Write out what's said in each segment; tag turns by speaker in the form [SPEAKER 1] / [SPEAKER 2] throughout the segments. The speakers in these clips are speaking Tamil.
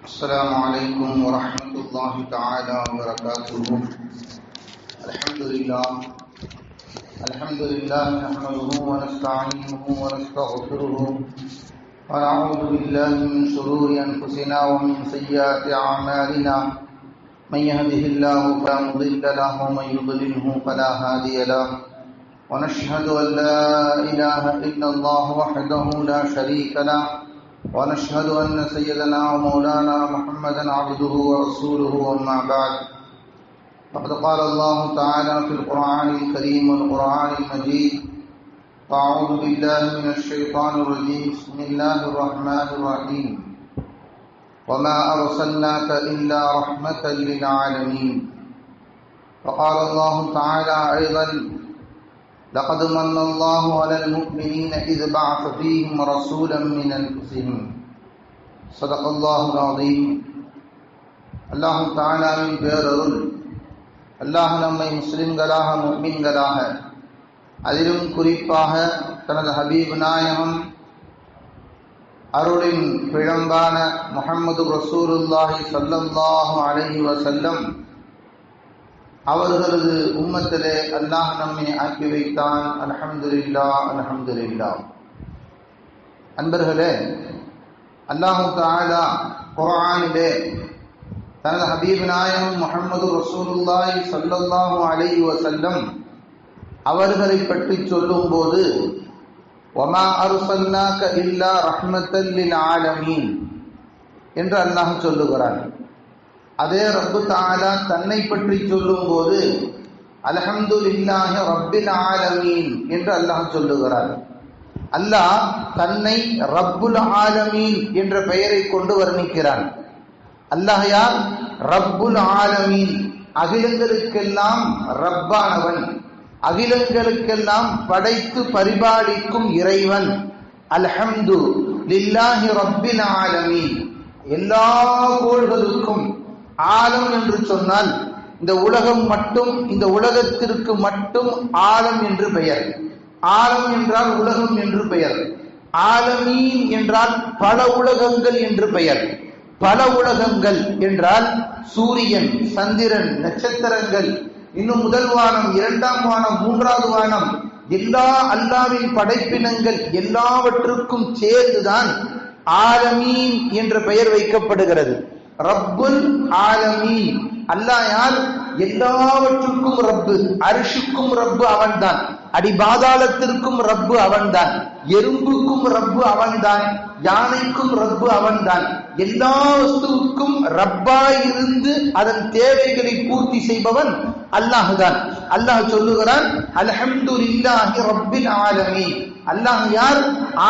[SPEAKER 1] السلام عليكم ورحمة الله تعالى وبركاته. الحمد لله نحمده ونستعينه ونستغفره ونعوذ بالله من شرور أنفسنا ومن سيئات أعمالنا. من يهده الله فلا مضل له ومن يضلله فلا هادي له. ونشهد أن لا إله إلا الله وحده لا شريك له. ونشهد أن سيدنا ومولانا محمدا عبده ورسوله. أما بعد فقد قال الله تعالى في القرآن الكريم والقرآن المجيد: أعوذ بالله من الشيطان الرجيم. بسم الله الرحمن الرحيم. وما أرسلناك إلا رحمة للعالمين. وقال الله تعالى أيضا: لقد من الله على المؤمنين إذ بعث فيهم رسولا من أنفسهم. صدق الله العظيم. அல்லாஹ் தஆலாவின் பேரருள், அல்லாஹ் நம்மை முஸ்லிம்களாக முஃமின்களாக, அதிலும் குறிப்பாக தனது ஹபீப் நாயகம் அருளின் பிழம்பான முஹம்மது ரசூலுல்லாஹி ஸல்லல்லாஹு அலைஹி வஸல்லம் அவர்களது உம்மத்திலே அல்லாஹ் நம்மை ஆக்கி வைத்தான். அல்ஹம்துலில்லாஹ், அல்ஹம்துலில்லாஹ். அன்பர்களே, அல்லாஹ் தஆலா குர்ஆனிலே தனது ஹபீப் நாயகம் முஹம்மது ரசூலுல்லாஹி ஸல்லல்லாஹு அலைஹி வஸல்லம் அவர்களை பற்றி சொல்லும்போது வமா அர்ஸல்னாக இல்லா ரஹ்மத்தல் லில் ஆலமீன் என்று அல்லாஹ் சொல்லுகிறான். அதே ரப்பு தஆலா தன்னை பற்றி சொல்லும்போது அல்ஹம்துலில்லாஹி ரப்பில் ஆலமீன் என்று அல்லாஹ் சொல்லுகிறார். அல்லாஹ் தன்னை ரப்புல் ஆலமீன் என்ற பெயரை கொண்டு வர்ணிக்கிறான். அல்லாஹ் யார்? ரப்புல் ஆலமீன், அகிலங்களுக்கெல்லாம் ரப்பானவன், அகிலங்களுக்கெல்லாம் படைத்து பரிபாலிக்கும் இறைவன். அல்ஹம்து லில்லாஹி ரப்பில் ஆலமீன், எல்லா கோள்களுக்கும். ஆலம் என்று சொன்னால் இந்த உலகம் மட்டும், இந்த உலகத்திற்கு மட்டும் ஆலம் என்று பெயர். ஆலம் என்றால் உலகம் என்று பெயர். ஆலமீன் என்றால் பல உலகங்கள் என்று பெயர். பல உலகங்கள் என்றால் சூரியன், சந்திரன், நட்சத்திரங்கள், இன்னும் முதல் வானம், இரண்டாம் வானம், மூன்றாவது வானம், எல்லா அல்லாஹ்வின் படைப்பினங்கள் எல்லாவற்றுக்கும் சேர்ந்துதான் ஆலமீன் என்ற பெயர் வைக்கப்படுகிறது. ரப்புல் ஆலமீன். அல்லாஹ் யார்? எல்லாவற்றுக்கும் ரப்பு. அர்ஷுக்கும் ரப்பு அவன்தான், அடிபாதாளத்திற்கும் ரப்பு அவன்தான், எறும்புக்கும் ரப்பு அவன்தான், யானைக்கும் ரப்பு அவன்தான். எல்லா வஸ்துவுக்கும் ரப்பாய் இருந்து அதன் தேவைகளை பூர்த்தி செய்பவன் அல்லாஹ்தான். அல்லாஹ் சொல்லுகிறான் அல்ஹம்துலில்லாஹி ரப்பில் ஆலமீன். அல்லாஹ் யார்?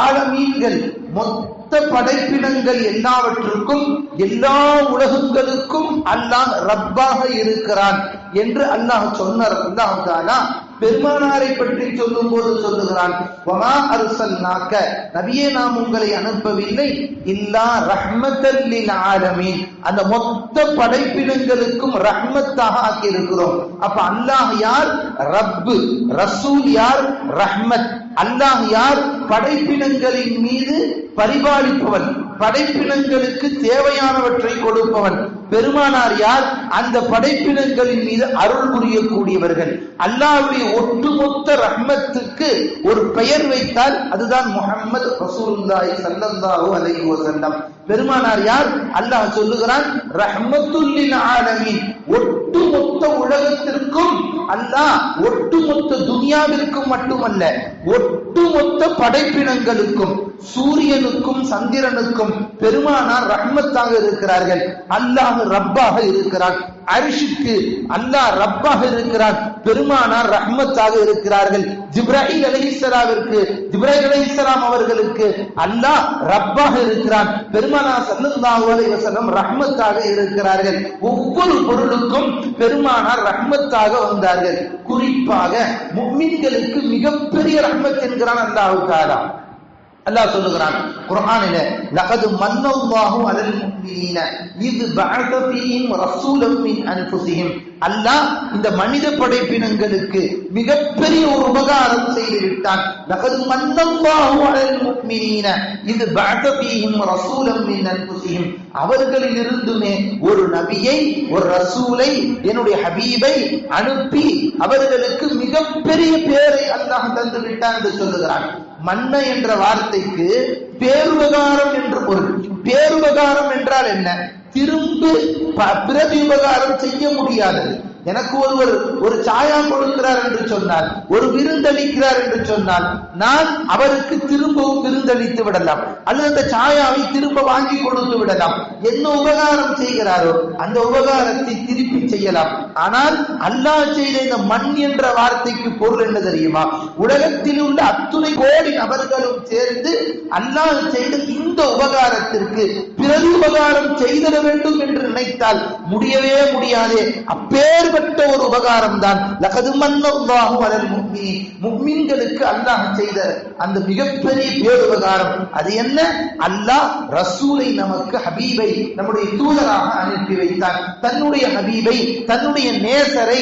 [SPEAKER 1] ஆலமீன்கள், மொத்த படைப்பினங்கள் எல்லாவற்றுக்கும், எல்லா உலகங்களுக்கும் அல்லாஹ் ரப்பாக இருக்கிறான் என்று அல்லாஹ் சொன்னார். அல்லாஹ் தஆலா பெருமானாரை பற்றி சொல்லும் போது சொல்லுகிறான், வமா அர்ஸல்னாக, நபியே நாம் உங்களை அனுப்பவில்லை, இல்லா ரஹ்மத்தல் லில் ஆலமீன், அந்த மொத்த படைப்பினங்களுக்கும் ரஹ்மத்தாக ஆக்கி இருக்கிறோம். அப்ப அல்லாஹ் யார்? ரப்பு. ரசூல் யார்? ரஹ்மத். அல்லாஹ் யார்? படைப்பினங்களின் மீது பரிபாலிப்பவன், படைப்பினங்களுக்கு தேவையானவற்றை கொடுப்பவன். பெருமானார் யார்? அந்த படைப்பினங்களின் மீது அருள் புரியக்கூடியவர்கள். அல்லாஹ்வுடைய ஒட்டுமொத்த ரஹ்மத்துக்கு ஒரு பெயர் வைத்தால் அதுதான் முஹம்மது ரசூலுல்லாஹி ஸல்லல்லாஹு அலைஹி வஸல்லம். பெருமானார் யார்? அல்லாஹ் சொல்லுகிறான் ரஹ்மத்துல் லில் ஆலமீன், ஒட்டுமொத்த உலகத்திற்கும். அல்லாஹ் ஒட்டுமொத்த துனியாவிற்கும் மட்டுமல்ல, ஒட்டுமொத்த படைப்பினங்களுக்கும், சூரியனுக்கும் சந்திரனுக்கும் பெருமானார் ரஹ்மத்தாக இருக்கிறார்கள். அல்லாஹ் ரப்பாக இருக்கிறான். அர்ஷுக்கு அல்லாஹ் ரப்பாக இருக்கிறான், பெருமானார் ரஹ்மத்தாக இருக்கிறார்கள். ஜிப்ராயில் அலைஹிஸ்ஸலாம் அவர்களுக்கு அல்லாஹ் ரப்பாக இருக்கிறான், பெருமானார் ஸல்லல்லாஹு அலைஹி வஸல்லம் ரஹ்மத்தாக இருக்கிறார்கள். ஒவ்வொரு பொருளுக்கும் பெருமானார் ரஹ்மத்தாக வந்தார்கள். குறிப்பாக முஃமின்களுக்கு மிகப்பெரிய ரஹ்மத் என்கிறான் அல்லாஹ் தஆலா. அல்லாஹ் சொல்லுகிறான் குர்ஆனிலே, லகத் மன்னல்லாஹு அலல் முஃமினீன இத் பஅஸ ஃபீஹிம் ரசூலம் மின் அன்ஃபுஸிஹிம். அல்லாஹ் இந்த மனித படைப்பினங்களுக்கு மிகப்பெரிய ஒரு உபகாரம் செய்து விட்டான். லகத் மன்னல்லாஹு அலல் முஃமினீன இத் பஅஸ ஃபீஹிம் ரசூலம் மின் அன்ஃபுஸிஹிம். அவர்களில் இருந்துமே ஒரு நபியை, ஒரு ரசூலை, என்னுடைய ஹபீபை அனுப்பி அவர்களுக்கு மிகப்பெரிய பேரை அல்லாஹ் தந்து விட்டான் என்று சொல்லுகிறான். மன்ன என்ற வார்த்தைக்கு பேருபகாரம் என்று பொருள். பேருபகாரம் என்றால் என்ன? திரும்ப பிரதி உபகாரம் செய்ய முடியாதது. எனக்கு ஒருவர் ஒரு சாயா கொடுக்கிறார் என்று சொன்னால், ஒரு விருந்தளிக்கிறார் என்று சொன்னால், நான் அவருக்கு திரும்பவும் விருந்தளித்து விடலாம், அல்லது அந்த சாயாவை திரும்ப வாங்கி கொடுத்து விடலாம். என்ன உபகாரம் செய்கிறாரோ அந்த உபகாரத்தை திருப்பி செய்யலாம். ஆனால் அல்லாஹ் செய்த இந்த மண் என்ற வார்த்தைக்கு பொருள் என்ன தெரியுமா? உலகத்தில் உள்ள அத்துணை கோடி நபர்களும் சேர்ந்து அல்லாஹ் செய்த இந்த உபகாரத்திற்கு பிரதி உபகாரம் செய்திட வேண்டும் என்று நினைத்தால் முடியவே முடியாதே. அப்பேற்பட்ட ஒரு உபகாரம் தான் லகது மன்னல்லாஹு அலல் முஃமினீன். முஃமின்களுக்கு அல்லாஹ் செய்த அந்த மிகப்பெரிய பேருபகாரம் அது என்ன? அல்லாஹ் ரசூலை, நமக்கு ஹபீபை, நம்முடைய தூதராக அனுப்பி வைத்தார். தன்னுடைய ஹபீபை, தன்னுடைய நேசரை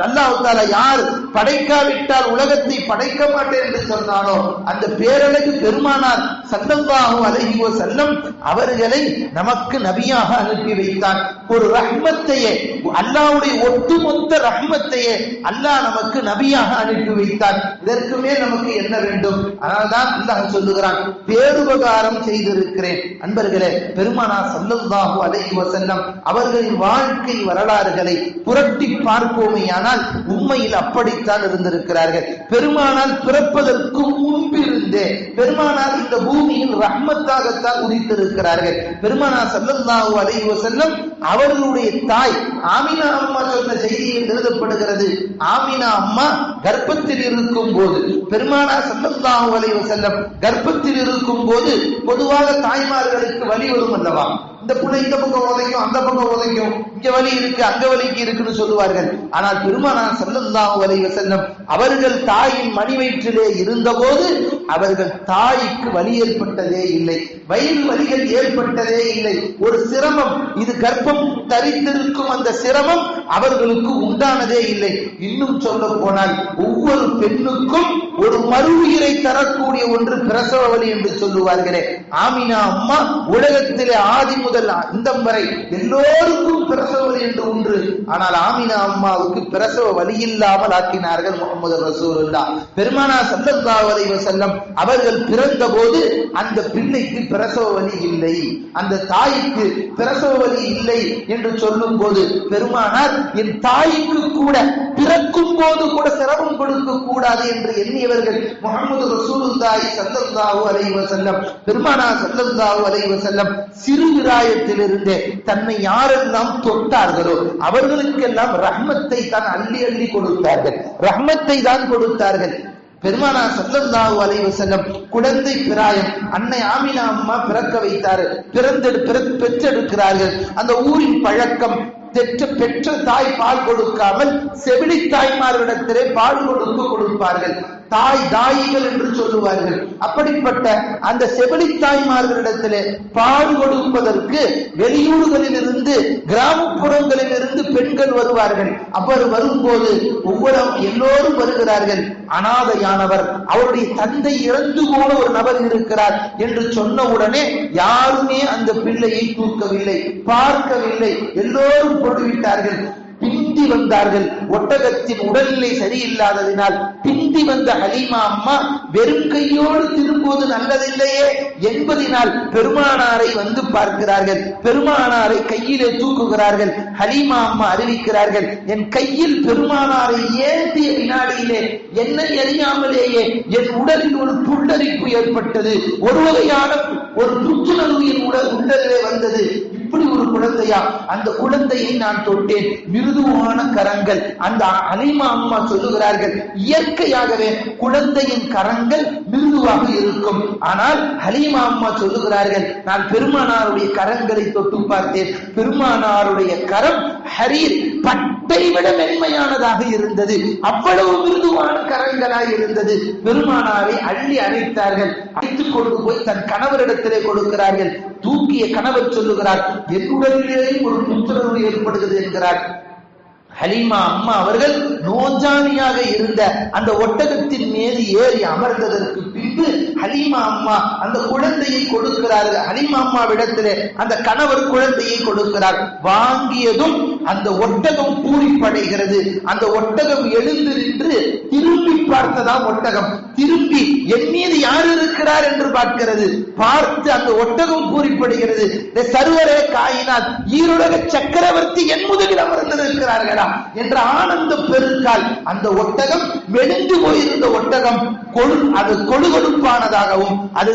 [SPEAKER 1] அல்லாஹ் தஆலா யார் படைக்காவிட்டால் உலகத்தை படைக்க மாட்டேன் என்று சொன்னானோ அந்த பேரழகு பெருமானார் ஸல்லல்லாஹு அலைஹி வஸல்லம் அவர்களை நமக்கு நபியாக அனுப்பி வைத்தார். ஒரு ரஹ்மத்தையே, அல்லாஹ்வுடைய ஒட்டுமொத்த ரஹ்மத்தையே அல்லாஹ் நமக்கு நபியாக அனுப்பி வைத்தார். இதற்கு மேல் நமக்கு என்ன வேண்டும்? அதனால்தான் அல்லாஹ் சொல்லுகிறான், பேருபகாரம் செய்திருக்கிறேன். அன்பர்களே, பெருமானார் ஸல்லல்லாஹு அலைஹி வஸல்லம் அவர்களின் வாழ்க்கை வரலாறுகளை புரட்டி பார்ப்போமேயானால் உண்மையில் அப்படித்தான் இருந்திருக்கிறார்கள். பெருமானார் பிறப்பதற்கு முன்பிருந்தே பெருமானார் இந்த பூமியில் ரஹ்மத்தாகத்தான் உதித்திருக்கிறார்கள். பெருமானார் ஸல்லல்லாஹு அலைஹி வஸல்லம் அவர்களுடைய தாய் ஆமினா அம்மா சொன்ன செய்தியில் எழுதப்படுகிறது. ஆமினா அம்மா கர்ப்பத்தில் இருக்கும் போது, பெருமானார் ஸல்லல்லாஹு அலைஹி வஸல்லம் கர்ப்பத்தில் இருக்கும் போது பொதுவாக தாய்மார்களுக்கு வலி வரும் அல்லவா? இந்த புள்ளை இந்த பக்கம் உதைக்கும், அந்த பக்கம் உதைக்கும், இங்க வலி இருக்கு, அங்க வலிக்கு இருக்குன்னு சொல்லுவார்கள். ஆனால் பெருமானார் ஸல்லல்லாஹு அலைஹி வஸல்லம் அவர்கள் தாயின் மடி வயிற்றிலே இருந்தபோது அவர்கள் தாய்க்கு வலி ஏற்பட்டதே இல்லை, வயிறு வலிகள் ஏற்பட்டதே இல்லை. ஒரு சிரமம், இது கர்ப்பம் தரித்திருக்கும் அந்த சிரமம் அவர்களுக்கு உண்டானதே இல்லை. இன்னும் சொல்ல போனால் ஒவ்வொரு பெண்ணுக்கும் ஒரு மறு உயிரை தரக்கூடிய ஒன்று பிரசவ வலி என்று சொல்லுவார்களே. ஆமினா அம்மா உலகத்திலே ஆதி முதல் இந்த வரை எல்லோருக்கும் பிரசவ வலி என்று ஒன்று. ஆனால் ஆமினா அம்மாவுக்கு பிரசவ வலி இல்லாமல் ஆக்கினார்கள் முஹம்மது ரசூலுல்லாஹ். பெருமானார் ஸல்லல்லாஹு அலைஹி வஸல்லம் அவர்கள் பிறந்த போது அந்த பிள்ளைக்கு பிரசவ வலி இல்லை, அந்த தாய்க்கு பிரசவ வலி இல்லை என்று சொல்லும் போது பெருமானார் என் தாய்க்கு கூட பிறக்கும் போது கூட சிரமம் கொடுக்க கூடாது என்று எண்ணியவர்கள் முஹம்மது ரசூலுல்லாஹி ஸல்லல்லாஹு அலைஹி வஸல்லம். பெருமானார் ஸல்லல்லாஹு அலைஹி வஸல்லம் சிறு விராயத்திலிருந்தே தன்னை யாரெல்லாம் தொட்டார்களோ அவர்களுக்கெல்லாம் ரஹ்மத்தை தான் அள்ளி அள்ளி கொடுத்தார்கள், ரஹ்மத்தை தான் கொடுத்தார்கள். பெருமானார் ஸல்லல்லாஹு அலைஹி வஸல்லம் குழந்தை பிராயம், அன்னை ஆமினா அம்மா பிறக்க வைத்தார், பெற்றெடுக்கிறார்கள். அந்த ஊரின் பழக்கம் பெற்ற தாய் பால் கொடுக்காமல் செவிலி தாய்மார்களிடத்திலே பால் கொடுப்பார்கள். தாயிகள் என்று சொல்லுவார்கள். அப்படிப்பட்ட அந்த செவிலி தாய்மார்களிடத்திலே பால் கொடுப்பதற்கு வெளியூர்களில் இருந்து, கிராமப்புறங்களில் இருந்து பெண்கள் வருவார்கள். அவர் வரும்போது எல்லோரும் வருகிறார்கள். அனாதையானவர், அவருடைய தந்தை இறந்து போன ஒரு நபர் இருக்கிறார் என்று சொன்ன உடனே யாருமே அந்த பிள்ளையை தூக்கவில்லை, பார்க்கவில்லை, எல்லோரும் போட்டுவிட்டார்கள். பிந்தி வந்தார்கள். ஒட்டகத்தின் உடல்நிலை சரியில்லாததினால் பிந்தி வந்த ஹலீமா அம்மா வெறும் கையோடு திரும்புவது நல்லதில்லையே என்பதினால் பெருமானாரை வந்து பார்க்கிறார்கள். பெருமானாரை கையிலே தூக்குகிறார்கள். ஹலீமா அம்மா அறிவிக்கிறார்கள், என் கையில் பெருமானாரை ஏந்திய வினாடியிலே என்னை அறியாமலேயே என் உடலில் ஒரு புல்லரிப்பு ஏற்பட்டது, ஒரு வகையான ஒரு புத்துணர்வு என் உடலிலே வந்தது. இப்படி ஒரு குழந்தையா? அந்த குழந்தையை நான் தொட்டேன், மிருதுவான கரங்கள். அந்த ஹலீமா அம்மா சொல்லுகிறார்கள், இயற்கையாகவே குழந்தையின் கரங்கள் மிருதுவாக இருக்கும். ஆனால் ஹலீமா அம்மா சொல்லுகிறார்கள், நான் பெருமானாருடைய கரங்களை தொட்டு பார்த்தேன். பெருமானாருடைய கரம் ஹரீர், பட்டு
[SPEAKER 2] முட்டை விட மென்மையானதாக இருந்தது. அவ்வளவு மிருதுவான கரங்களாய் இருந்தது. பெருமானாரை அள்ளி அணைத்தார்கள். அழைத்துக் கொண்டு போய் தன் கணவரிடத்திலே கொடுக்கிறார்கள். தூக்கிய கணவர் சொல்லுகிறார், என் உடலிலேயும் ஒரு புத்துணர்வு ஏற்படுகிறது என்கிறார். ஹலீமா அம்மா அவர்கள் நோஞ்சானியாக இருந்த அந்த ஒட்டகத்தின் மீது ஏறி அமர்ந்ததற்கு பின்பு ஹலீமா அம்மா அந்த குழந்தையை கொடுக்கிறார்கள். ஹலீமா அம்மாவிடத்திலே அந்த கணவர் குழந்தையை கொடுக்கிறார். வாங்கியதும் அந்த ஒட்டகம் பூரிப்படைகிறது. அந்த ஒட்டகம் எழுந்து நின்று திரும்பி பார்த்ததாம் ஒட்டகம். திரும்பி என் மீது யார் இருக்கிறார் என்று பார்க்கிறது. பார்த்து அந்த ஒட்டகம் பூரிப்படைகிறது. சர்வரே காயினார், ஈருலக சக்கரவர்த்தி என் முதுகில் அமர்ந்திருக்கிறார்களா என்ற ஆனந்த பெருக்கால் அந்த ஒட்டகம், மெலிந்து போயிருந்த ஒட்டகம் அது கொழுகொழுப்பானதாகவும் அது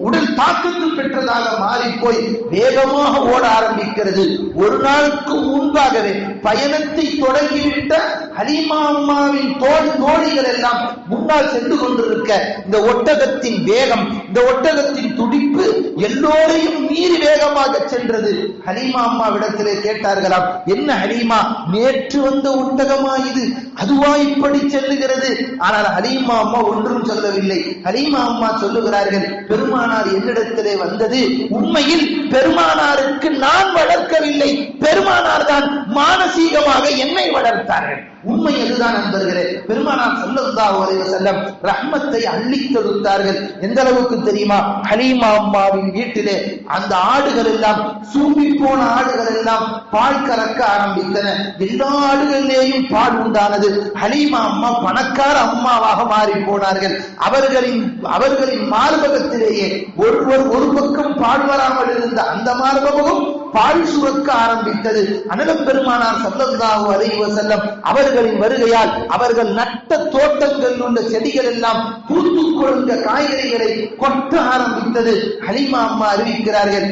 [SPEAKER 2] உடல் தாக்கத்து பெற்றதாக மாறி போய் வேகமாக ஓட ஆரம்பிக்கிறது. ஒரு நாளுக்கு முன்பாகவே பயணத்தை தொடங்கிவிட்ட ஹலீமா அம்மாவின் தோழிகள் எல்லாம் முன்னால் சென்று கொண்டிருக்க இந்த ஒட்டகத்தின் வேகம், இந்த ஒட்டகத்தின் துடிப்பு எல்லோரையும் மீறி வேகமாக சென்றது. ஹலீமா அம்மாவிடத்திலே கேட்டார்களாம், என்ன ஹலீமா, நேற்று வந்த ஒட்டகமா இது, அதுவா இப்படி செல்லுகிறது? ஆனால் ஹலீமா அம்மா ஒன்றும் சொல்லவில்லை. ஹலீமா அம்மா சொல்லுகிறார்கள், பெருமானார் என்னிடத்திலே வந்தது உண்மையில் பெருமானாருக்கு நான் வளர்க்கவில்லை, பெருமானார் தான் மானசீகமாக என்னை வளர்த்தார்கள். உண்மை எதுதான் நண்பர்களே, பெருமானார் ஸல்லல்லாஹு அலைஹி வஸல்லம் ரஹ்மத்தை அள்ளி கொடுத்தார்கள். எந்த அளவுக்கு தெரியுமா? ஹலீமா அம்மாவின் வீட்டிலே அந்த ஆடுகள் எல்லாம், சூம்பி போன ஆடுகள் எல்லாம் பால் கறக்க ஆரம்பித்தன. எல்லா ஆடுகளிலேயும் பால் உண்டானது. ஹலீமா அம்மா பணக்கார அம்மாவாக மாறி போனார்கள். அவர்களின் மார்பகத்திலேயே ஒரு பக்கம் பால் வராமல் இருந்த அந்த மார்பகமும் பால் சுரக்க ஆரம்பித்தது. அனலம் பெருமானார் ஸல்லல்லாஹு அலைஹி வஸல்லம் அவர்களின் வருகையால் அவர்கள் நட்ட தோட்டங்கள் உள்ள செடிகள் எல்லாம் பூத்து கொழுந்த காய்கறிகளை கொட்ட ஆரம்பித்தது. ஹலீமா அம்மா அறிவிக்கிறார்கள்,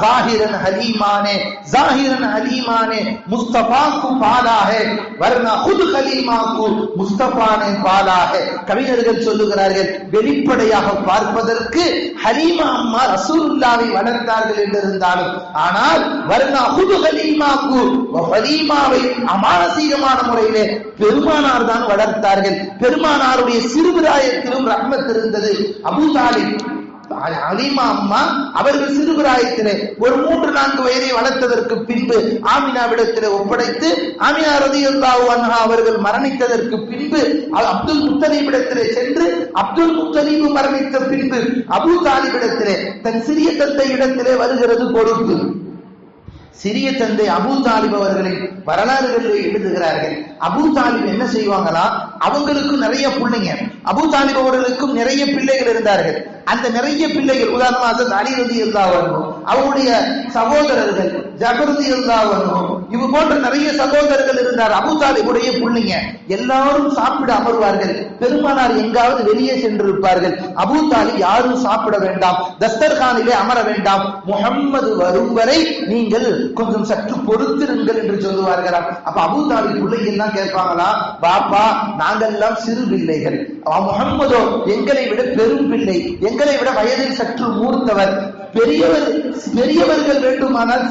[SPEAKER 2] ஸாஹிரன் ஹலீமானே, ஸாஹிரன் ஹலீமானே, முஸ்தபாக்கு பாலாஹே, வர்னா खुद ஹலீமாக்கு முஸ்தபானே பாலாஹே. கவிஞர்கள் சொல்லுகிறார்கள், வெளிப்படையாக பார்ப்பதற்கு ஹலீமா அம்மா ரசூலுல்லாஹ்வை வளர்த்தார்கள் என்றிருந்தாலும், ஆனால் வர்னா खुद ஹலீமாக்கு, ஹலீமாவை அமானசீகமான முறையிலே பெருமானார் தான் வளர்த்தார்கள். பெருமானாருடைய சிறுபிராயத்திலும் ரஹ்மத் இருந்தது. அபூ தாலிப், ஹலீமா அம்மா அவர்கள் சிறுபிராயத்திலே ஒரு 3-4 வயதை வளர்த்ததற்கு பின்பு ஆமினாவிடத்திலே ஒப்படைத்து, ஆமினா ரலியல்லாஹு அன்ஹா அவர்கள் மரணித்ததற்கு பின்பு அப்துல் முத்தலீபிடத்திலே சென்று, அப்துல் முத்தலீப் மரணித்த பின்பு அபூ தாலிபிடத்திலே, தன் சிறிய தந்தை இடத்திலே வருகிறது பொறுப்பு. சிறிய தந்தை அபூ தாலிப் அவர்களின் வரலாறுகளில் எழுதுகிறார்கள். அபூ தாலிப் என்ன செய்வாங்களா, அவங்களுக்கு நிறைய பிள்ளைங்க, அபூ தாலிப் அவர்களுக்கும் நிறைய பிள்ளைகள் இருந்தார்கள். அந்த நிறைய பிள்ளைகள், உதாரணமாக அலி ரலியல்லாஹு அன்ஹு, அவருடைய சகோதரர்கள் ஜஃபர் ரலியல்லாஹு அன்ஹு, இது போன்ற நிறைய சகோதரர்கள் இருந்தார். அபூ தாலிபுடைய பிள்ளைங்க எல்லாரும் சாப்பிட அமர்வார்கள். பெருமானார் எங்காவது வெளியே சென்றிருப்பார்கள். அபூ தாலிப் யாரும் சாப்பிட வேண்டாம், தஸ்தர்கானிலே அமர வேண்டாம், முஹம்மது வரும் வரை நீங்கள் கொஞ்சம் சற்று பொறுத்திருங்கள் என்று சொல்லுவார்களாம். அப்ப அபூ தாலிப் பிள்ளைங்க எல்லாம் கேட்பாங்களா, பாப்பா நாங்கெல்லாம் சிறு பிள்ளைகள், முஹம்மதோ எங்களை விட பெரும் பிள்ளை, எங்களை விட வயதில் சற்று மூர்த்தவர், பெரியவர்கள் வேண்டுமானால்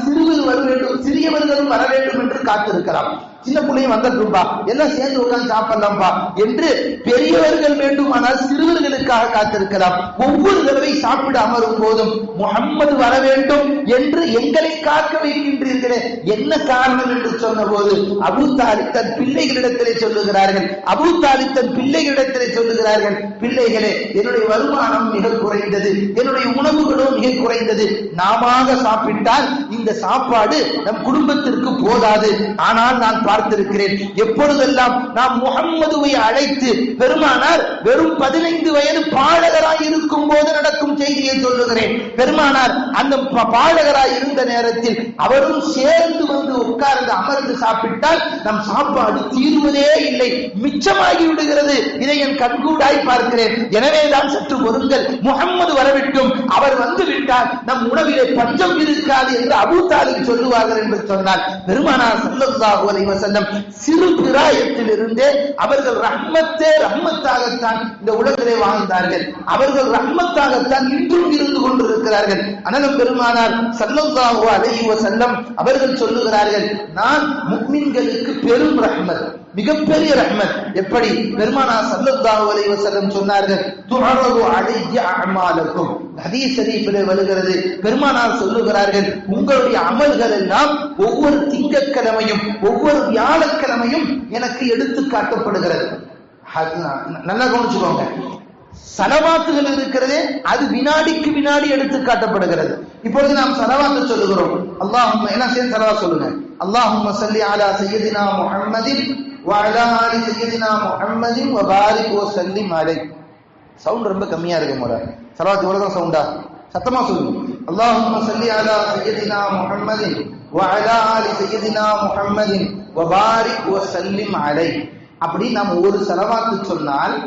[SPEAKER 2] சிறியவர்களும் வர வேண்டும் என்று காத்திருக்கலாம். சின்ன பிள்ளையும் வந்துட்டும்பா, எல்லாம் சேர்ந்து உட்கார்ந்து சாப்பிடலாம்பா என்று பெரியவர்கள் வேண்டுமானால் சிறுவர்களுக்காக காத்திருக்கலாம். ஒவ்வொரு தடவை சாப்பிட அமரும் போதும் முஹம்மது வர வேண்டும் என்று எங்களை காக்க வைக்கின்றீர்களே, என்ன காரணம் என்று சொன்ன போது அபூ தாலிப் தன் பிள்ளைகளிடத்திலே சொல்லுகிறார்கள், அபூ தாலிப் தன் பிள்ளைகளிடத்திலே சொல்லுகிறார்கள், பிள்ளைகளே, என்னுடைய வருமானம் மிக குறைந்தது, என்னுடைய உணவுகளும் மிக குறைந்தது, நாம சாப்பிட்டால் இந்த சாப்பாடு நம் குடும்பத்திற்கு போதாது. ஆனால் நான் பார்த்திருக்கிறேன், எப்பொழுதெல்லாம் நாம் முஹம்மதுவை அழைத்து, பெருமானார் வெறும் 15 வயது பாலகராய் இருக்கும் போது நடக்கும் செய்தியை சொல்லுகிறேன். பெருமானார் அந்த பாலகராய் இருந்த நேரத்தில் அவரும் சேர்ந்து வந்து உட்கார்ந்து அமர்ந்து சாப்பிட்டால் நம் சாப்பாடு தீர்வதே இல்லை, மிச்சமாகி விடுகிறது. இதை என் கண்கூடாய் பார்க்கிறேன். எனவேதான் சற்று பொறுங்கள், முஹம்மது வரவிட்டும், அவர் வந்து விட்டால் நம் உணவிலே பஞ்சம் இருக்காது என்று அபூ தாலிப் சொல்லுவார்கள் என்று சொன்னால், பெருமானார் ஸல்லல்லாஹு அலைஹி வஸல்லம் சிறு பிராயத்திலிருந்தே அவர்கள் ரஹ்மத்தாகத்தான் இந்த உலகிலே வாழ்ந்தார்கள். அவர்கள் ரஹ்மத்தாகத்தான் இன்றும் இருந்து கொண்டிருக்கிறார்கள். அனலம் பெருமானார் ஸல்லல்லாஹு அலைஹி வஸல்லம் அவர்கள் சொல்லுகிறார்கள், நான் முஃமின்களுக்கு பெரும் ரஹ்மத், மிகப்பெரிய ரஹ்மத். எப்படி? பெருமானார் ஸல்லல்லாஹு அலைஹி வஸல்லம் சொன்னார்கள், துஅரது அலைய அமாலக்கும். ஹதீஸ் ஷரீஃபிலே வருகிறது, பெருமானார் சொல்லுகிறார்கள், உங்களுடைய அமல்கள் எல்லாம் ஒவ்வொரு திங்கட்கிழமையும் ஒவ்வொரு வியாழக்கிழமையும் எனக்கு எடுத்து காட்டப்படுகிறது. நல்லா கவனிச்சுக்கோங்க, சலவாத்துகள் இருக்கிறதே அது வினாடிக்கு வினாடி எடுத்து காட்டப்படுகிறது. இப்பொழுது நாம் சலவாத்து சொல்லுகிறோம். அல்லாஹும்ம, என்ன சேர்ந்து சலவாத் சொல்லுங்க. அல்லாஹும்ம ஸல்லி அலா சய்யிதினா முஹம்மதின் வ அலா ஆலி சய்யிதினா முஹம்மதின் வ பாரிக் வ ஸல்லிம் அலைஹி. சவுண்ட் ரொம்ப கம்மியா இருக்கு மோர. சலவாத் இவ்வளவுதான் சவுண்டா? சத்தமா சொல்லுங்க. அல்லாஹும்ம ஸல்லி அலா சய்யிதினா முஹம்மதின் வ அலா ஆலி சய்யிதினா முஹம்மதின் வ பாரிக் வ ஸல்லிம் அலைஹி. அப்படி நாம் ஒரு சலவாத்து சொன்னால்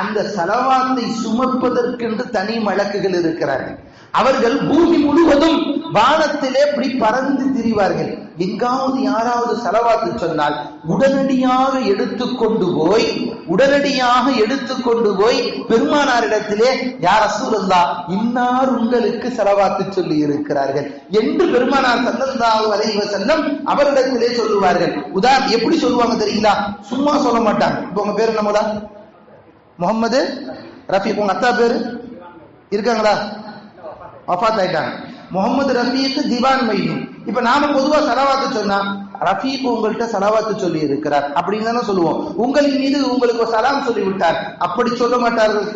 [SPEAKER 2] அந்த சலவாத்தை சுமப்பதற்கென்று தனி மலக்குகள் இருக்கிறார்கள். அவர்கள் பூமி முழுவதும் வானத்திலே இப்படி பறந்து திரிவார்கள். எங்காவது யாராவது சலவாத்து சொன்னால் உடனடியாக எடுத்துக்கொண்டு போய் பெருமானாரிடத்திலே, யா ரசூலல்லாஹ், இன்னார் உங்களுக்கு சலவாத்து சொல்லி இருக்கிறார்கள் என்று பெருமானார் ஸல்லல்லாஹு அலைஹி வஸல்லம் அவரிடத்திலே சொல்லுவார்கள். உதாரணம் எப்படி சொல்லுவாங்க தெரியுங்களா? சும்மா சொல்ல மாட்டாங்க. இப்ப உங்க பேர் என்னமோதா? முகமது ரஃபீக். உங்க அத்தா பேரு இருக்காங்களா? வஃபாத் ஆயிட்டாங்க. முகமது ரஃபீக் திவான் மைதீன். இப்ப நாம பொதுவா சலவாத்து சொன்னா, ரஃபீக் உங்கள்கிட்ட சலவாத்து சொல்லி இருக்கிறார் அப்படின்னு தானே சொல்லுவோம். உங்களின் மீது உங்களுக்கு சலாம் சொல்லி விட்டார் அப்படி சொல்ல மாட்டார்கள்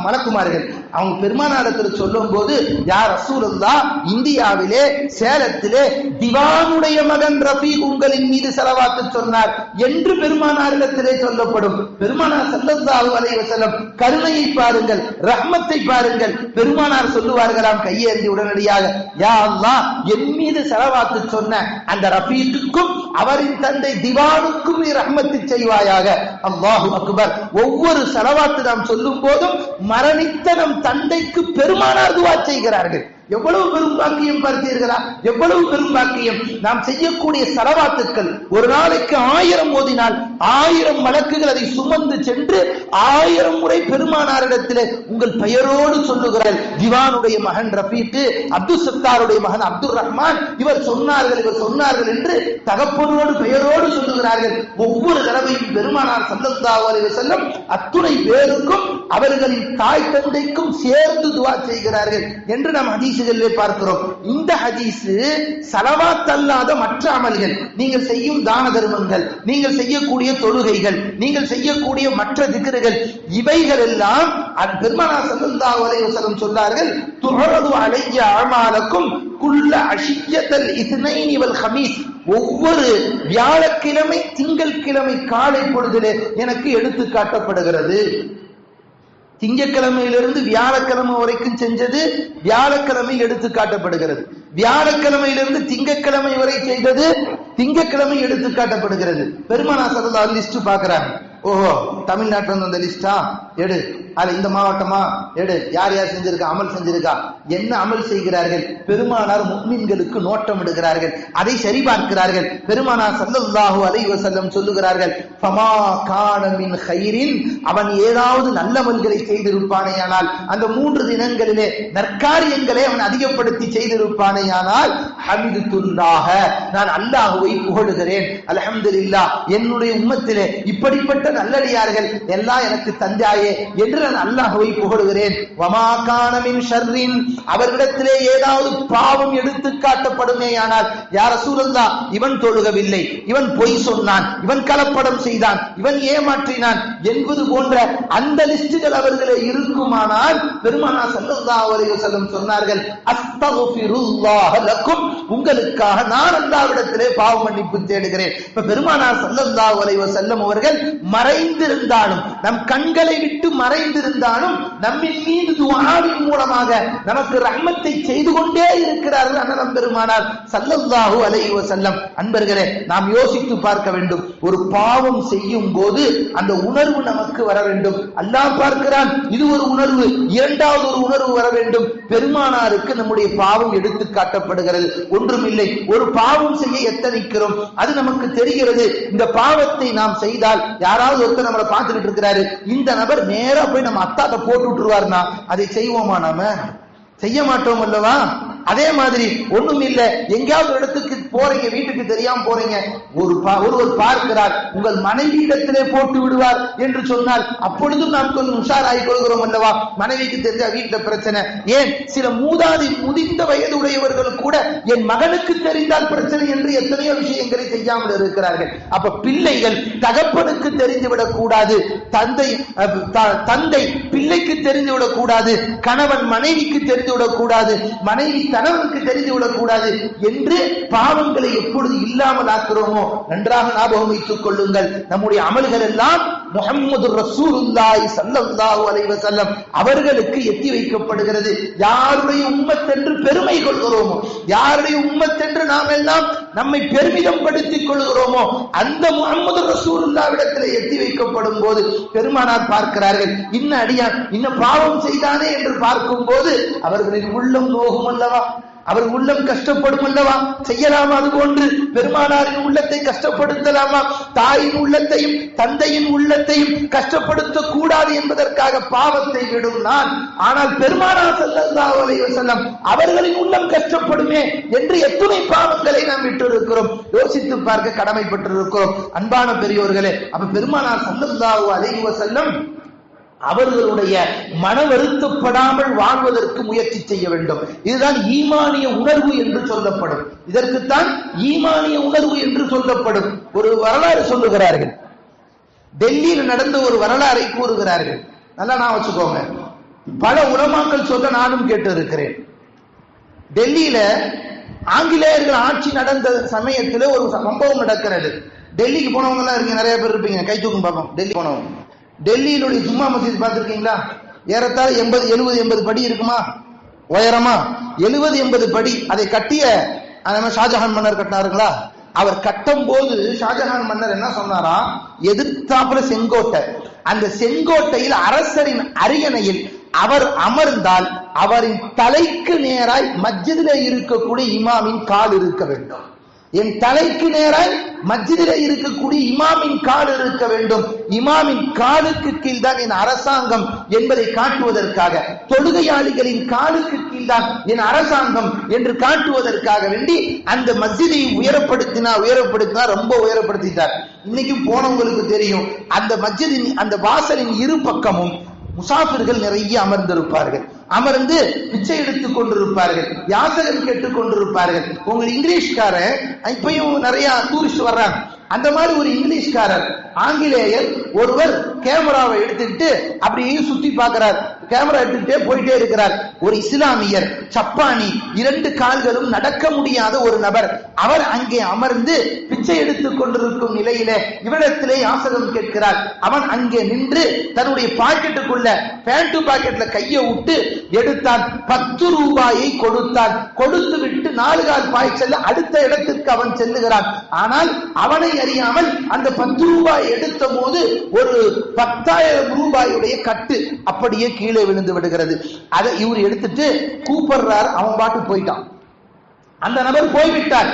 [SPEAKER 2] மலக்குமார்கள். அவங்க பெருமானாரிடத்தில் சொல்லும் போது, யா ரசூலுல்லாஹ், இந்தியாவிலே சேலத்திலே திவானுடைய மகன் ரஃபீக் உங்களின் மீது சலவாத்து சொன்னார் என்று பெருமானாரிடத்திலே சொல்லப்படும். பெருமானார் ஸல்லல்லாஹு அலைஹி வஸல்லம் கருணையை பாருங்கள், ரஹ்மத்தை பாருங்கள். பெருமானார் சொல்லுவார்களாம் கையேந்தி உடனடியாக, யா அல்லாஹ், என் மீது சலவாத்து சொன்ன அந்த ரஃபீக்குக்கும் அவரின் தந்தை திவானுக்கும் நீ ரஹ்மத்து செய்வாயாக. அல்லாஹு அக்பர். ஒவ்வொரு சலவாத்து நாம் சொல்லும் போதும் மரணித்த நம் தந்தைக்கு பெருமானார் துஆ செய்கிறார்கள். எவ்வளவு பெரும் பாக்கியம் பார்த்தீர்களா? எவ்வளவு பெரும் பாக்கியம். நாம் செய்யக்கூடிய சலவாத்துக்கள் ஒரு நாளைக்கு 1000 ஓதினால் 1000 மலக்குகள் அதை சுமந்து சென்று 1000 முறை பெருமானாரிடத்திலே உங்கள் பெயரோடு சொல்லுகிறார்கள். திவானுடைய மகன் ரஃபீக், அப்துல் சத்தாருடைய மகன் அப்துல் ரஹ்மான், இவர் சொன்னார்கள் என்று தகப்பனோடு பெயரோடு சொல்லுகிறார்கள். ஒவ்வொரு தடவையும் பெருமானார் ஸல்லல்லாஹு அலைஹி வஸல்லம் அத்துணை பேருக்கும் அவர்களின் தாய் தந்தைக்கும் சேர்ந்து துஆ செய்கிறார்கள் என்று நாம் ஹதீஸுகளிலே பார்க்கிறோம். இந்த ஹதீஸ் ஸலவாத் அல்லாத மற்ற அமல்கள், நீங்கள் செய்யும் தான தர்மங்கள், நீங்கள் செய்யக்கூடிய தொழுகைகள், நீங்கள் செய்யக்கூடிய மற்ற திக்ருகள், இவைகள் எல்லாம் பெருமானார் ஸல்லல்லாஹு அலைஹி வஸல்லம் சொன்னார்கள், துஹரது அலைய அமாலக்கும் குல்ல அஷியத்தல் இத்னைன் வல் ஹமீஸ். ஒவ்வொரு வியாழக்கிழமை திங்கட்கிழமை காலை பொழுதிலே எனக்கு எடுத்து காட்டப்படுகிறது. திங்கட்கிழமையிலிருந்து வியாழக்கிழமை வரைக்கும் செஞ்சது வியாழக்கிழமை எடுத்து காட்டப்படுகிறது. வியாழக்கிழமையிலிருந்து திங்கட்கிழமை வரை செய்தது திங்கட்கிழமை எடுத்து காட்டப்படுகிறது. பெருமானார் ஸல்லல்லாஹு அலைஹி லிஸ்ட் பாக்குறாங்க. ஓஹோ, தமிழ்நாட்டில் வந்து அந்த லிஸ்டா எடு, அது இந்த மாவட்டமா எடு, யார் யார் செஞ்சிருக்கா, அமல் செஞ்சிருக்கா, என்ன அமல் செய்கிறார்கள். பெருமானார் முஃமின்களுக்கு நோட்டம் இடுகிறார்கள், அதை சரிபார்க்கிறார்கள். பெருமானார் ஸல்லல்லாஹு அலைஹி வஸல்லம் சொல்லுகிறார்கள், ஃபமா கான மின் கைரின், அவன் ஏதாவது நல்லமல்களை செய்திருப்பானேயானால், அந்த 3 தினங்களிலே நற்காரியங்களை அவன் அதிகப்படுத்தி செய்திருப்பானேயானால், ஹமிதுல்லாஹ, நான் அல்லாஹ்வை புகழுகிறேன், அல்ஹம்துலில்லாஹ், என்னுடைய உம்மத்திலே இப்படிப்பட்ட நல்லடியார்கள் எல்லாம் எனக்கு தந்தாயே என்று நான் அல்லாஹ்வை புகழுகிறேன். வமா கான மின் ஷர்ரின், அவர்களிடத்திலே ஏதாவது பாவம் எடுத்து காட்டப்படுமேயானால், யா ரசூலல்லாஹ், இவன் தொழுகவில்லை, இவன் பொய் சொன்னான், இவன் கலப்படம் செய்தான், இவன் ஏமாற்றினான் என்பது போன்ற அந்த லிஸ்டுகள் அவர்களே இருக்குமானால், பெருமானார் ஸல்லல்லாஹு அலைஹி வஸல்லம் சொன்னார்கள், அஸ்தக்ஃபிருல்லாஹ லக்கும், உங்களுக்காக நான் அல்லாஹ்விடத்திலே பாவ மன்னிப்பு தேடுகிறேன். இப்ப பெருமானார் ஸல்லல்லாஹு அலைஹி வஸல்லம் அவர்கள் மறைந்திருந்தாலும், நம் கண்களை விட்டு விட்டு மறைந்திருந்தாலும் நம்மின் மீது துஆவின் மூலமாக நமக்கு ரஹ்மத்தை செய்து கொண்டே இருக்கிறார்கள் அண்ணலம் பெருமானார் ஸல்லல்லாஹு அலைஹி வஸல்லம். அன்பர்களே, நாம் யோசித்து பார்க்க வேண்டும். ஒரு பாவம் செய்யும் போது அந்த உணர்வு நமக்கு வர வேண்டும். அல்லாஹ் பார்க்கிறான், இது ஒரு உணர்வு. இரண்டாவது ஒரு உணர்வு வர வேண்டும். பெருமானாருக்கு நம்முடைய பாவம் எடுத்து காட்டப்படுகிறது. ஒன்றுமில்லை, ஒரு பாவம் செய்ய எத்தனிக்கிறோம், அது நமக்கு தெரிகிறது. இந்த பாவத்தை நாம் செய்தால் யாராவது ஒருத்தர் நம்மளை பார்த்துட்டு இருக்கிறாரு, இந்த நபர் நேரா போய் நம்ம அத்தாட்ட போட்டு விட்டுருவாருன்னா அதை செய்வோமா? நாம செய்ய மாட்டோம் அல்லவா? அதே மாதிரி ஒண்ணும் இல்ல, எங்கேயாவது இடத்துக்கு போறீங்க, வீட்டுக்கு தெரியாம போறீங்க, ஒருவர் பார்க்கிறார், உங்கள் மனைவி இடத்திலே போட்டு விடுவார் என்று சொன்னால் அப்பொழுதும் நாம் கொஞ்சம் உஷாராகி கொள்கிறோம் அல்லவா? மனைவிக்கு தெரிஞ்சா வீட்டுல பிரச்சனை. ஏன் சில முதிர்ந்த வயது உடையவர்கள் கூட என் மகனுக்கு தெரிந்தால் பிரச்சனை என்று எத்தனையோ விஷயங்களை செய்யாமல் இருக்கிறார்கள். அப்ப பிள்ளைகள் தகப்பனுக்கு தெரிந்துவிடக் கூடாது, தந்தை பிள்ளைக்கு தெரிந்துவிடக் கூடாது, கணவன் மனைவிக்கு தெரிந்துவிடக் கூடாது, மனைவி கணவனுக்கு தெரிந்துவிடக் கூடாது என்று பாவங்களை எப்பொழுது இல்லாமல் ஆக்குறோமோ நன்றாக ஞாபகம் வைத்துக் கொள்ளுங்கள். நம்முடைய அமல்கள் எல்லாம் முஹம்மது ரசூலுல்லாஹி ஸல்லல்லாஹு அலைஹி வஸல்லம் அவர்களுக்கு எத்தி வைக்கப்படுகிறது. யாருடைய உம்மத் என்று பெருமை கொள்கிறோமோ, யாருடைய உம்மத் என்று நாம் எல்லாம் நம்மை பெருமிதம் படுத்திக் கொள்கிறோமோ அந்த முஹம்மது ரசூலுல்லாஹ்விடத்தில் எத்தி வைக்கப்படும் போது பெருமானார் பார்க்கிறார்கள், இன்ன அடியான் இன்ன பாவம் செய்தானே என்று பார்க்கும் போது அவர்களின் உள்ளம் நோகும் அல்லவா, அவர் உள்ளம் கஷ்டப்படும் அல்லவா? செய்யலாமா? அது போன்று பெருமானாரின் உள்ளத்தை கஷ்டப்படுத்தலாமா? தாயின் உள்ளத்தையும் தந்தையின் உள்ளத்தையும் கஷ்டப்படுத்த கூடாது என்பதற்காக பாவத்தை விடும் நான். ஆனால் பெருமானார் ஸல்லல்லாஹு அலைஹி வஸல்லம் அவர்களின் உள்ளம் கஷ்டப்படுமே என்று எத்தனை பாவங்களை நாம் விட்டு இருக்கிறோம், யோசித்து பார்க்க கடமைப்பட்டிருக்கிறோம். அன்பான பெரியோர்களே, அப்ப பெருமானார் ஸல்லல்லாஹு அலைஹி வஸல்லம் அவர்களுடைய மன வருத்தப்படாமல் வாழ்வதற்கு முயற்சி செய்ய வேண்டும். இதுதான் ஈமானிய உணர்வு என்று சொல்லப்படும். இதற்குத்தான் ஈமானிய உணர்வு என்று சொல்லப்படும். ஒரு வரலாறு சொல்லுகிறார்கள், டெல்லியில் நடந்த ஒரு வரலாறை கூறுகிறார்கள். நல்லா நான் வச்சுக்கோங்க, பல உலமாக்கள் சொல்ல நானும் கேட்டு இருக்கிறேன். டெல்லியில ஆங்கிலேயர்கள் ஆட்சி நடந்த சமயத்தில் ஒரு சம்பவம் நடக்கிறது. டெல்லிக்கு போனவங்க எல்லாம் இருக்கீங்க, நிறைய பேர் இருப்பீங்க, கை தூக்கும் பார்ப்போம். டெல்லி போனவங்க, டெல்லியிலுடைய ஜும்மா மஸ்ஜித் பார்த்திருக்கீங்களா? ஏறத்தாழ 70-80 படி இருக்குமா உயரமா? 70-80 படி. அதை கட்டிய ஷாஜஹான் மன்னர் கட்டினாருங்களா? அவர் கட்டும் போது ஷாஜஹான் மன்னர் என்ன சொன்னாரா, எதிர்த்தாப்புல செங்கோட்டை, அந்த செங்கோட்டையில் அரசரின் அரியணையில் அவர் அமர்ந்தால் அவரின் தலைக்கு நேராய் மஸ்ஜிதிலே இருக்கக்கூடிய இமாமின் கால் இருக்க வேண்டும். என் தலைக்கு நேராய் மஸ்ஜிதிலே இருக்கக்கூடிய இமாமின் கால் இருக்க வேண்டும். இமாமின் காலுக்கு கீழ் தான் என் அரசாங்கம் என்பதை காட்டுவதற்காக, தொழுகையாளிகளின் காலுக்கு கீழ் தான் என் அரசாங்கம் என்று காட்டுவதற்காக வேண்டி அந்த மஸ்ஜிதை உயரப்படுத்தினா ரொம்ப உயரப்படுத்திட்டார். இன்னைக்கு போனவங்களுக்கு தெரியும், அந்த மஸ்ஜிதின் அந்த வாசலின் இரு பக்கமும் முசாஃபிர்கள் நிறைய அமர்ந்திருப்பார்கள். அமர்ந்து பிச்சை எடுத்துக் கொண்டிருப்பார்கள், யாசகம் கேட்டுக் கொண்டிருப்பார்கள். உங்க இங்கிலீஷ்காரன் இப்பயும் நிறைய டூரிஸ்ட் வர்றாங்க, அந்த மாதிரி ஒரு இங்கிலீஷ்காரர் ஆங்கிலேயர் ஒருவர் கேமராவை எடுத்துக்கிட்டு அப்படியே சுத்தி பார்க்கிறார், கேமரா எடுத்துக்கிட்டே போயிட்டே இருக்கிறார். ஒரு இஸ்லாமியர் சப்பானி, 2 கால்களும் நடக்க முடியாத ஒரு நபர், அவர் அங்கே அமர்ந்து பிச்சை எடுத்துக் கொண்டிருக்கும் நிலையிலே இவரிடத்திலே யாசகம் கேட்கிறார். அவன் அங்கே நின்று தன்னுடைய பாக்கெட்டுக்குள்ள பேண்ட் பாக்கெட்ல கையை விட்டு எடுத்தான். 10 ரூபாயை கொடுத்தான். கொடுத்து விட்டு 4 கால் பாய் செல்ல அடுத்த இடத்திற்கு அவன் செல்லுகிறான். ஆனால் அவனை அறியாமல் அந்த 10 ரூபாய் எடுத்த போது ஒரு 10,000 ரூபாயுடைய கட்டு அப்படியே கீழே விழுந்து விடுகிறது. அதை இவர் எடுத்துட்டு கூப்பிடுறார், அவன் பாட்டு போயிட்டான். அந்த நபர் போய்விட்டார்.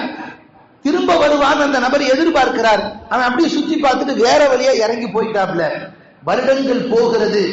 [SPEAKER 2] திரும்ப வருவான் அந்த நபர் எதிர்பார்க்கிறார். அவன் அப்படியே சுத்தி பார்த்துட்டு வேற வழியா இறங்கி போயிட்டாப்ல. வருடங்கள் போகிறது.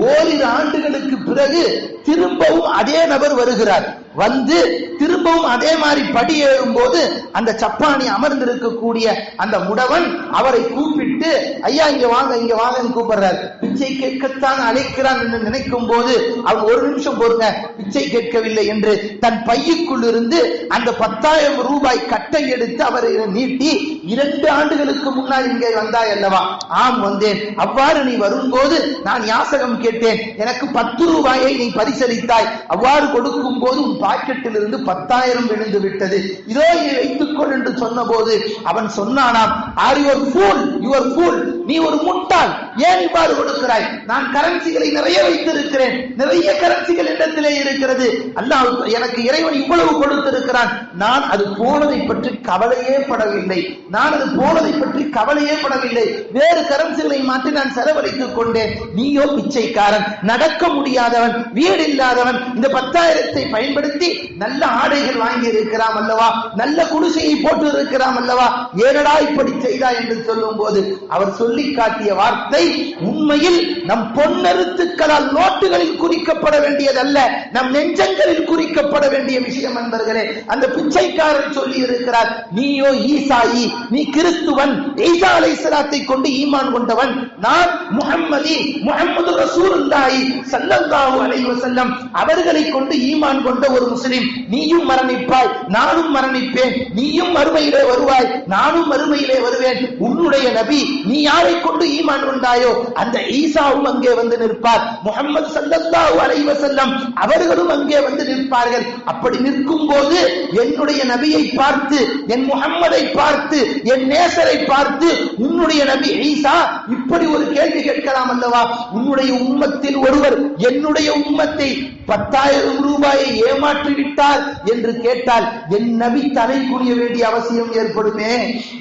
[SPEAKER 2] ஓரிரு ஆண்டுகளுக்கு பிறகு திரும்பவும் அதே நபர் வருகிறார். வந்து திரும்பவும் அதே மாதிரி படி ஏறும் போது அந்த சப்பானி அமர்ந்திருக்கக்கூடிய அந்த முடவன் அவரை கூப்பிட்டு, ஐயா இங்க வாங்க கூப்பிடுறார். பிச்சை கேட்கத்தான் அழைக்கிறான் என்று நினைக்கும் போது அவன், ஒரு நிமிஷம் பொறுங்க, பிச்சை கேட்கவில்லை என்று தன் பையுக்குள் இருந்து அந்த 10,000 ரூபாய் கட்டை எடுத்து அவரை நீட்டி, 2 ஆண்டுகளுக்கு முன்னால் இங்கே வந்தாய் அல்லவா? ஆம் வந்தேன். அவ்வாறு நீ வரும்போது நான் யாசகம் கேட்டேன், எனக்கு 10 ரூபாயை நீ பரிசளித்தாய். அவ்வாறு கொடுக்கும் போது உன் பாக்கெட்டில் இருந்து 10,000 விழுந்து விட்டது, இதோ இதை வைத்துக்கொள் என்று சொன்ன போது அவன் சொன்னானாம், are your fool, your fool, நீ ஒரு முட்டாள், ஏன் இவ்வாறு கொடுக்கிறாய்? நான் கரன்சிகளை நிறைய வைத்திருக்கிறேன், நிறைய கரன்சிகள் இடத்திலே இருக்கிறது, அல்லாஹ் எனக்கு இறைவன் இவ்வளவு கொடுத்திருக்கிறான், நான் அது போனதை பற்றி கவலையே படவில்லை, நான் அது போனதை பற்றி கவலையே படவில்லை, வேறு கரன்சிகளை மாற்றி நான் செலவழித்துக் கொண்டேன். நீயோ பிச்சைக்காரன், நடக்க முடியாதவன், வீடு இல்லாதவன், இந்த 10,000 பயன்படுத்தி நல்ல ஆடைகள் வாங்கி இருக்கிறாம் அல்லவா, நல்ல குடிசையை போட்டு இருக்கிறாம் அல்லவா, ஏனடா இப்படி செய்தாய் என்று சொல்லும் போது அவர் சொல்லி காட்டிய வார்த்தை உண்மையில் நம் பொன்னெழுத்துக்களால் நோட்டுகளில் குறிக்கப்பட வேண்டியதல்ல, நம் நெஞ்சங்களில் குறிக்கப்பட வேண்டிய விஷயம் என்பர்களே. அந்த பிச்சைக்காரன் சொல்லி இருக்கிறார், நீயோ ஈசாயி, நீ கிறிஸ்துவன், ஈசா அலைஹிஸ்ஸலாத்தை கொண்டு ஈமான் கொண்டவன், நான் முஹம்மதி, முஹம்மது ரசூலுல்லாஹி ஸல்லல்லாஹு அலைஹி வஸல்லம் அவர்களை கொண்டு ஈமான் கொண்ட ஒரு முஸ்லிம், நீயும் மரணிப்பாய், நானும் மரணிப்பேன், நீயும் மறுமையிலே வருவாய், நானும் மறுமையிலே வருவேன், உன்னுடைய நபி நீ யாரை கொண்டு ஈமான் கொண்டாயோ அந்த ஈசாவும் அங்கே வந்து நிற்பார், முஹம்மது ஸல்லல்லாஹு அலைஹி வஸல்லம் அவர்களும் அங்கே வந்து நிற்பார்கள். அப்படி நிற்கும் போது என்னுடைய நபியை பார்த்து, என் முஹம்மதை பார்த்து, என் நேசரை பார்த்து உன்னுடைய நபி ஈசா இப்படி ஒரு கேள்வி கேட்கலாம் அல்லவா, உன்னுடைய உம்மத்தில் ஒருவர் என்னுடைய உம்மத்தை 10,000 ரூபாயை ஏமாற்றி விட்டார் என்று கேட்டால் என் நபி தலை குனிய வேண்டிய அவசியம் ஏற்படுமே.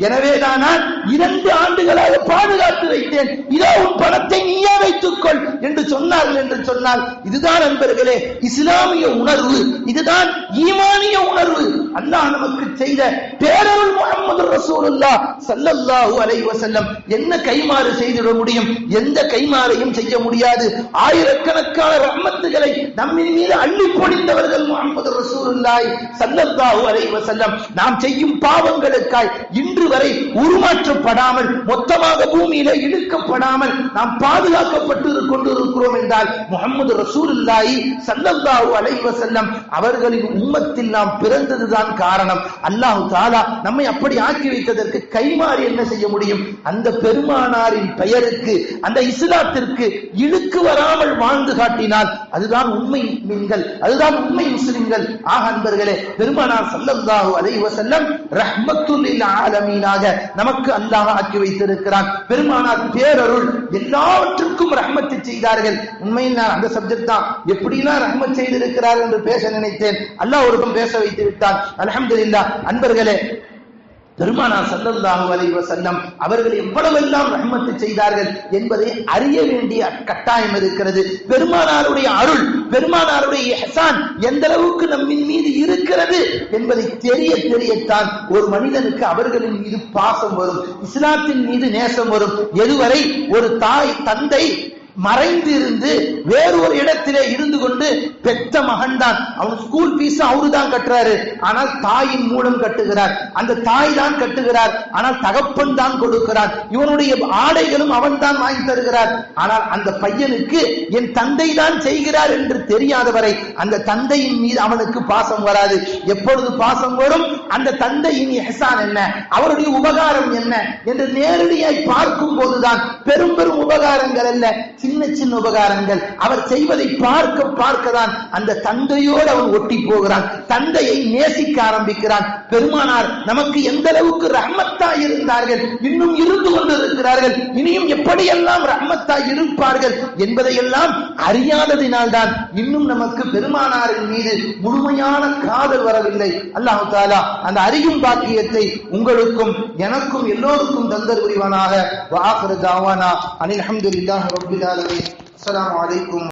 [SPEAKER 2] எனவேதான் நான் 2 ஆண்டுகளாக பாதுகாத்து வைத்தேன், இதோ உன் பணத்தை நீயே வைத்துக்கொள் என்று சொன்னார்கள் என்று சொன்னால் இதுதான் நண்பர்களே இஸ்லாமிய உணர்வு, இதுதான் ஈமானிய உணர்வு. அல்லாஹ் நமக்கு செய்த பேரருள் முஹம்மது ரசூலுல்லாஹ் ஸல்லல்லாஹு அலைஹி வஸல்லம். என்ன கைமாறு செய்திட முடியும்? எந்த கைமாறையும் செய்ய முடியாது. ஆயிரக்கணக்கான ரஹ்மத்துகளை நம்மின் மீது அள்ளி பொழிந்தவர்கள் முஹம்மது ரசூலுல்லாஹி ஸல்லல்லாஹு அலைஹி வஸல்லம். நாம் செய்யும் பாவங்களுக்காய் இன்று வரை உருமாற்றப்படாமல், மொத்தமாக பூமியிலே இழுக்கப்படாமல் நாம் பாதுகாக்கப்பட்டு கொண்டிருக்கிறோம் என்றால் முஹம்மது ரசூலுல்லாஹி ஸல்லல்லாஹு அலைஹி வஸல்லம் அவர்களின் உம்மத்தில் நாம் பிறந்ததுதான் காரணம். அல்லாஹ் தஆலா நம்மை அப்படி ஆக்கி வைத்ததற்கு கைமாறு என்ன செய்ய முடியும்? அந்த பெருமானாரின் பெயருக்கு, அந்த இஸ்லாத்திற்கு இழுக்கு வராமல் வாழ்ந்து காட்டினால் அதுதான் உண்மை மீன்கள், அதுதான் உண்மை முஸ்லிம்கள். ஆக அன்பர்களே, பெருமானார் ஸல்லல்லாஹு அலைஹி வஸல்லம் ரஹ்மத்துல் லில் ஆலமீனாக நமக்கு அல்லாஹ் ஆக்கி வைத்திருக்கிறான். பெருமானார் பேரருள், எல்லாவற்றுக்கும் ரஹ்மத்து செய்தார்கள். உண்மையில் நான் அந்த சப்ஜெக்ட் தான் எப்படிலாம் ரஹ்மத் செய்திருக்கிறார் என்று பேச நினைத்தேன், அல்லாஹ் ஒருக்கம் பேச வைத்து விட்டான். அல்ஹம்துலில்லாஹ். அன்பர்களே, பெருமானார் ஸல்லல்லாஹு அலைஹி வஸல்லம் அவர்கள் எவ்வளவெல்லாம் ரஹ்மத்து செய்தார்கள் என்பதை அறிய வேண்டிய கட்டாயம் இருக்கிறது. பெருமானாருடைய அருள், பெருமானாருடைய இஹ்சான் எந்த அளவுக்கு நம்மின் மீது இருக்கிறது என்பதை தெரியத்தான் ஒரு மனிதனுக்கு அவர்களின் மீது பாசம் வரும், இஸ்லாத்தின் மீது நேசம் வரும். எதுவரை ஒரு தாய் தந்தை மறைந்து இருந்து வேறு ஒரு இடத்திலே இருந்து கொண்டு பெத்த மகன் தான், அவன் ஸ்கூல் பீஸ் அவரு தான் கட்டுறாரு, ஆனால் தாயின் மூலம் கட்டுகிறார், அந்த தாய் தான் கட்டுகிறார், ஆனால் தகப்பன் தான் கொடுக்கிறார், இவனுடைய ஆடைகளும் அவன் தான் வாங்கி தருகிறார், ஆனால் அந்த பையனுக்கு என் தந்தை தான் செய்கிறார் என்று தெரியாதவரை அந்த தந்தையின் மீது அவனுக்கு பாசம் வராது. எப்பொழுது பாசம் வரும்? அந்த தந்தையின் இஹ்சான் என்ன, அவருடைய உபகாரம் என்ன என்று நேரடியாய் பார்க்கும் போதுதான். பெரும் பெரும் உபகாரங்கள் அல்ல, சின்ன சின்ன உபகாரங்கள் அவர் செய்வதை பார்க்க தான் அந்த தந்தையோடு அவன் ஒட்டி போகிறான், தந்தையை நேசிக்க ஆரம்பிக்கிறான். பெருமானார் நமக்கு எந்த அளவுக்கு ரஹ்மத்தாய் இருந்தார்கள், இன்னும் இருந்து கொண்டிருக்கிறார்கள், இனியும் எப்படியெல்லாம் ரஹ்மத்தாய் இருப்பார்கள் என்பதையெல்லாம் அறியாததினால் தான் இன்னும் நமக்கு பெருமானாரின் மீது முழுமையான காதல் வரவில்லை. அல்லாஹ் தஆலா அந்த அறியும் பாக்கியத்தை உங்களுக்கும் எனக்கும் எல்லோருக்கும் தந்தர் புரிவானாக. வ ஆகிரு தஅவானா அனில் ஹம்துலில்லாஹி ரப்பில் ஆலமீன். அஸ்ஸலாமு அலைக்கும்.